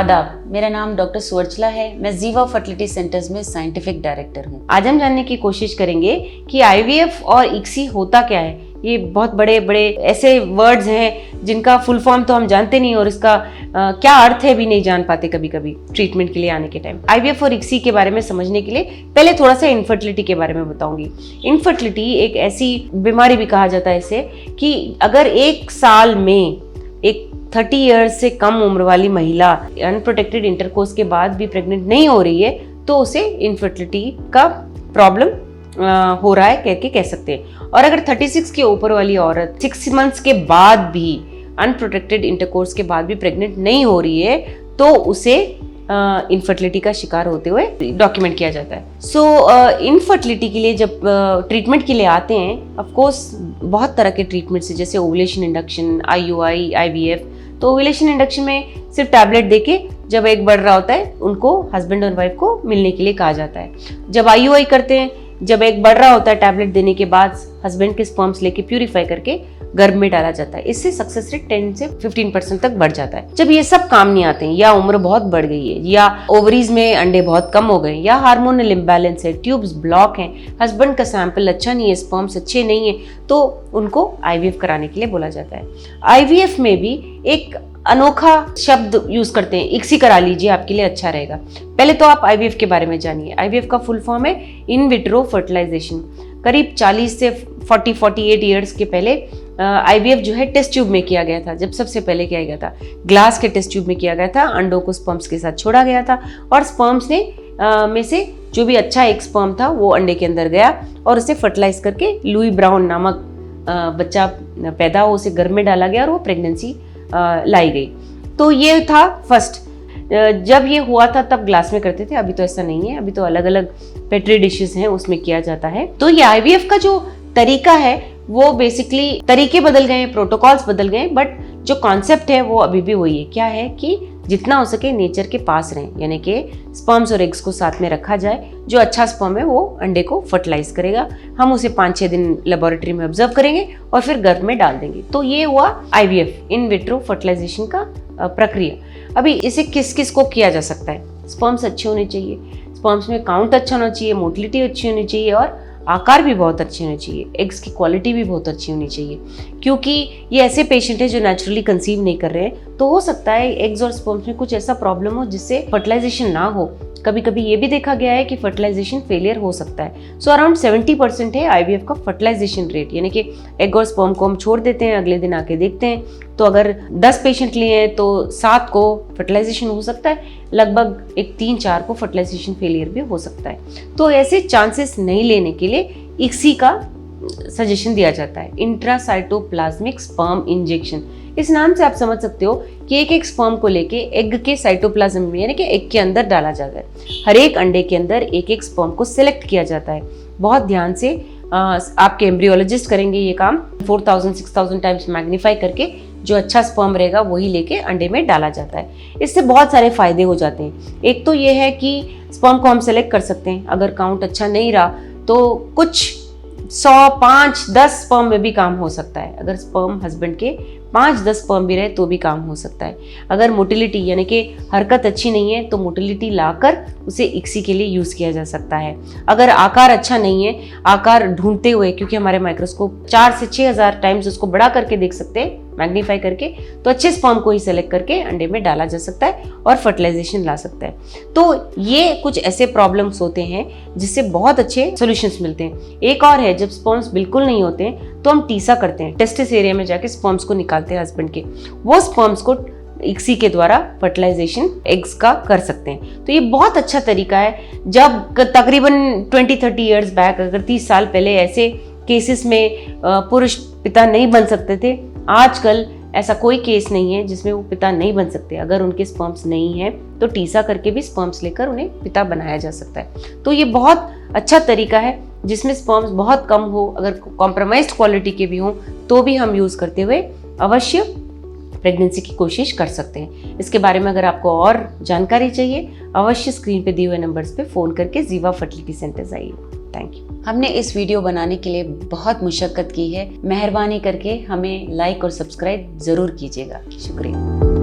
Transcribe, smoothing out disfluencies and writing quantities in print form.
आदाब, मेरा नाम डॉक्टर सुवर्चला है। मैं जीवा फर्टिलिटी सेंटर्स में साइंटिफिक डायरेक्टर हूँ। आज हम जानने की कोशिश करेंगे कि आईवीएफ और इक्सी होता क्या है। ये बहुत बड़े बड़े ऐसे वर्ड्स हैं जिनका फुल फॉर्म तो हम जानते नहीं और इसका क्या अर्थ है भी नहीं जान पाते कभी कभी ट्रीटमेंट के लिए आने के टाइम। आईवीएफ और इक्सी के बारे में समझने के लिए पहले थोड़ा सा इनफर्टिलिटी के बारे में बताऊंगी। इनफर्टिलिटी एक ऐसी बीमारी भी कहा जाता है इसे कि अगर एक साल में एक 30 इयर्स से कम उम्र वाली महिला अनप्रोटेक्टेड इंटरकोर्स के बाद भी प्रेग्नेंट नहीं हो रही है तो उसे इनफर्टिलिटी का प्रॉब्लम हो रहा है करके कह सकते हैं। और अगर 36 के ऊपर वाली औरत 6 मंथ्स के बाद भी अनप्रोटेक्टेड इंटरकोर्स के बाद भी प्रेग्नेंट नहीं हो रही है तो उसे इनफर्टिलिटी का शिकार होते हुए डॉक्यूमेंट किया जाता है। सो इनफर्टिलिटी के लिए जब ट्रीटमेंट के लिए आते हैं, ऑफ कोर्स बहुत तरह के ट्रीटमेंट्स है जैसे ओवुलेशन इंडक्शन, आईयूआई, आईवीएफ। तो ओवुलेशन इंडक्शन में सिर्फ टैबलेट देके जब एग बढ़ रहा होता है उनको हस्बैंड और वाइफ को मिलने के लिए कहा जाता है। जब आईयूआई करते हैं, जब एग बढ़ रहा होता है टैबलेट देने के बाद हस्बैंड के स्पर्म्स लेके प्यूरिफाई करके गर्भ में डाला जाता है। इससे सक्सेस रेट 10 से 15% तक बढ़ जाता है। जब ये सब काम नहीं आते हैं या उम्र बहुत बढ़ गई है या ओवरीज में अंडे बहुत कम हो गए या हार्मोनल इम्बैलेंस है, ट्यूब्स ब्लॉक हैं, हस्बैंड का सैंपल अच्छा नहीं है, स्पर्म्स अच्छे नहीं है, तो उनको आईवीएफ कराने के लिए बोला जाता है। आईवीएफ में भी एक अनोखा शब्द यूज करते हैं, इक्सी करा लीजिए आपके लिए अच्छा रहेगा। पहले तो आप आईवीएफ के बारे में जानिए। आईवीएफ का फुल फॉर्म है इन विट्रो फर्टिलाइजेशन। करीब 40 से 48 ईयर्स के पहले आईवीएफ जो है टेस्ट ट्यूब में किया गया था। जब सबसे पहले किया गया था ग्लास के टेस्ट ट्यूब में किया गया था, अंडों को स्पर्म्स के साथ छोड़ा गया था और स्पर्म्स ने में से जो भी अच्छा एक स्पर्म था वो अंडे के अंदर गया और उसे फर्टिलाइज करके लुई ब्राउन नामक बच्चा पैदा हो, उसे गर्भ में डाला गया और वो प्रेगनेंसी लाई गई। तो ये था फर्स्ट। जब ये हुआ था तब ग्लास में करते थे, अभी तो ऐसा नहीं है, अभी तो अलग अलग पेट्री डिशेस हैं उसमें किया जाता है। तो ये आईवीएफ का जो तरीका है वो बेसिकली तरीके बदल गए, प्रोटोकॉल्स बदल गए, बट जो कॉन्सेप्ट है वो अभी भी वही है। क्या है कि जितना हो सके नेचर के पास रहें, यानी कि स्पर्म्स और एग्स को साथ में रखा जाए। जो अच्छा स्पर्म है वो अंडे को फर्टिलाइज करेगा, हम उसे 5-6 दिन लेबोरेटरी में ऑब्जर्व करेंगे और फिर गर्भ में डाल देंगे। तो ये हुआ आईवीएफ, इन विट्रो फर्टिलाइजेशन का प्रक्रिया। अभी इसे किस किस को किया जा सकता है? स्पर्म्स अच्छे होने चाहिए, स्पर्म्स में काउंट अच्छा होना चाहिए, मोटिलिटी अच्छी होनी चाहिए और आकार भी बहुत अच्छे होने चाहिए, एग्स की क्वालिटी भी बहुत अच्छी होनी चाहिए। क्योंकि ये ऐसे पेशेंट है जो नेचुरली कंसीव नहीं कर रहे हैं, तो हो सकता है एग्स और स्पर्म्स में कुछ ऐसा प्रॉब्लम हो जिससे फर्टिलाइजेशन ना हो। कभी कभी ये भी देखा गया है कि फर्टिलाइजेशन फेलियर हो सकता है। सो अराउंड 70% है आईवीएफ का फर्टिलाइजेशन रेट, यानी कि एग और स्पर्म को हम छोड़ देते हैं, अगले दिन आके देखते हैं तो अगर 10 पेशेंट लिए हैं तो 7 को फर्टिलाइजेशन हो सकता है, लगभग एक 3-4 को फर्टिलाइजेशन फेलियर भी हो सकता है। तो ऐसे चांसेस नहीं लेने के लिए इक्सी का सजेशन दिया जाता है, इंट्रासाइटोप्लाज्मिक स्पर्म इंजेक्शन। इस नाम से आप समझ सकते हो कि एक एक स्पर्म को लेके एग के साइटोप्लाज्म में यानी कि एग के अंदर डाला जाता है। हर एक अंडे के अंदर एक एक स्पर्म को सिलेक्ट किया जाता है। बहुत ध्यान से आपके एम्ब्रियोलॉजिस्ट करेंगे ये काम, 4000-6000 टाइम्स मैग्नीफाई करके जो अच्छा स्पर्म रहेगा वही लेके अंडे में डाला जाता है। इससे बहुत सारे फायदे हो जाते हैं। एक तो ये है कि स्पर्म को हम सेलेक्ट कर सकते हैं, अगर काउंट अच्छा नहीं रहा तो कुछ 100, 5, 10 स्पर्म में भी काम हो सकता है। अगर स्पर्म हस्बैंड के 5-10 स्पर्म भी रहे तो भी काम हो सकता है। अगर मोटिलिटी यानी कि हरकत अच्छी नहीं है तो मोटिलिटी लाकर उसे इक्सी के लिए यूज़ किया जा सकता है। अगर आकार अच्छा नहीं है, आकार ढूंढते हुए, क्योंकि हमारे माइक्रोस्कोप 4 से 6000 टाइम्स उसको बड़ा करके देख सकते हैं, मैग्नीफाई करके, तो अच्छे स्पर्म को ही सेलेक्ट करके अंडे में डाला जा सकता है और फर्टिलाइजेशन ला सकता है। तो ये कुछ ऐसे प्रॉब्लम्स होते हैं जिससे बहुत अच्छे सॉल्यूशंस मिलते हैं। एक और है, जब स्पर्म्स बिल्कुल नहीं होते हैं तो हम टीसा करते हैं, टेस्टिस एरिया में जाके स्पर्म्स को निकालते हैं हस्बैंड के, वो स्पर्म्स को इक्सी के द्वारा फर्टिलाइजेशन एग्स का कर सकते हैं। तो ये बहुत अच्छा तरीका है। जब तकरीबन 20-30 ईयर्स बैक, अगर 30 साल पहले ऐसे केसेस में पुरुष पिता नहीं बन सकते थे, आजकल ऐसा कोई केस नहीं है जिसमें वो पिता नहीं बन सकते। अगर उनके स्पर्म्स नहीं है तो टीसा करके भी स्पर्म्स लेकर उन्हें पिता बनाया जा सकता है। तो ये बहुत अच्छा तरीका है जिसमें स्पर्म्स बहुत कम हो, अगर कॉम्प्रोमाइज्ड क्वालिटी के भी हों तो भी हम यूज़ करते हुए अवश्य प्रेगनेंसी की कोशिश कर सकते हैं। इसके बारे में अगर आपको और जानकारी चाहिए, अवश्य स्क्रीन पे दिए हुए नंबर्स पे फ़ोन करके जीवा फर्टिलिटी सेंटर्स आइए। Thank you. हमने इस वीडियो बनाने के लिए बहुत मुशक्कत की है, मेहरबानी करके हमें लाइक और सब्सक्राइब ज़रूर कीजिएगा। शुक्रिया।